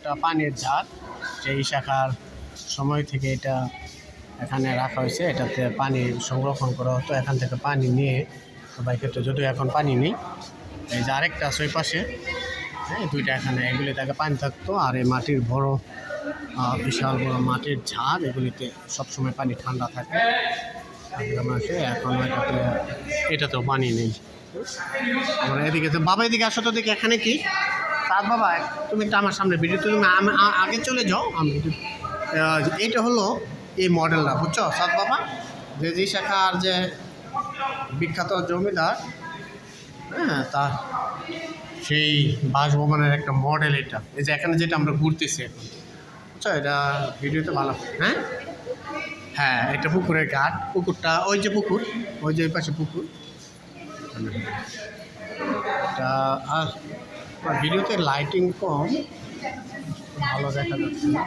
একটা পানির ঝাড়, সেই শাখার সময় থেকে এটা এখানে রাখা হয়েছে। এটাতে পানি সংরক্ষণ করা হতো, এখান থেকে পানি নিয়ে সবাই ক্ষেত্রে, যদিও এখন পানি নেই। এই যে আরেকটা আছে ওই পাশে, হ্যাঁ, দুইটা এখানে, এগুলিতে আগে পানি থাকতো। আর এই মাটির বড় বিশাল বড় মাটির ঝাড়, এগুলিতে সবসময় পানি ঠান্ডা থাকে। এখন এটাতেও পানি নেই। আমরা এদিকে তো, বাবা এদিকে আসো তো, দেখি এখানে কি সাদ বাবা, তুমি একটা আমার সামনে ভিডিও, তুমি আগে চলে যাও। আমি এইটা হলো এই মডেলটা, বুঝছো সাদ বাবা, যে শাখার যে বিখ্যাত জমিদার, হ্যাঁ, তার সেই বাসভবনের একটা মডেল এটা। এই যে এখানে যেটা আমরা ঘুরতেছি এখন, বুঝছো, এটা ভিডিওতে ভালো। হ্যাঁ হ্যাঁ, এটা পুকুরের ঘাট, পুকুরটা ওই যে পুকুর, ওই যে ওই পাশে পুকুর। এটা আর ভিডিওতে লাইটিং কম, ভালো দেখা যাচ্ছে না।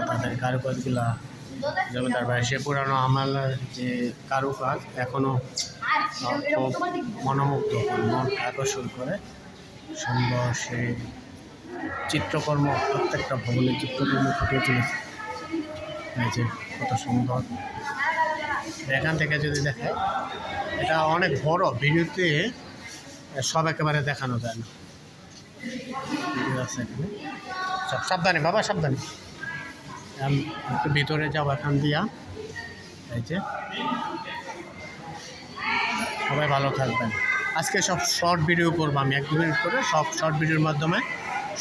তাদের কারুকাজগুলা, যেমন তার সে পুরানো আমলের যে কারুকাজ এখনও খুব মনোমুগ্ধ, মন আকর্ষণ করে। সুন্দর সেই চিত্রকর্ম, প্রত্যেকটা ভবনের চিত্রকর্ম ফুটিয়ে তুলেছে। এই যে কত সুন্দর, এখান থেকে যদি দেখায়, এটা অনেক বড়, ভিডিওতে সব একেবারে দেখানো যায় না। ভিডিও আছে এখানে, সব সাবধানে বাবা, সাবধানে। একটু ভিতরে যাবো এখান দিয়া। এই যে সবাই ভালো থাকবেন। আজকে সব শর্ট ভিডিও করবো আমি, 1-2 মিনিট করে সব শর্ট ভিডিওর মাধ্যমে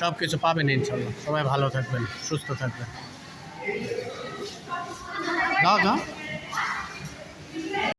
সব কিছু পাবেন ইনশাল্লাহ। সবাই ভালো থাকবেন, সুস্থ থাকবেন। যাও যাও।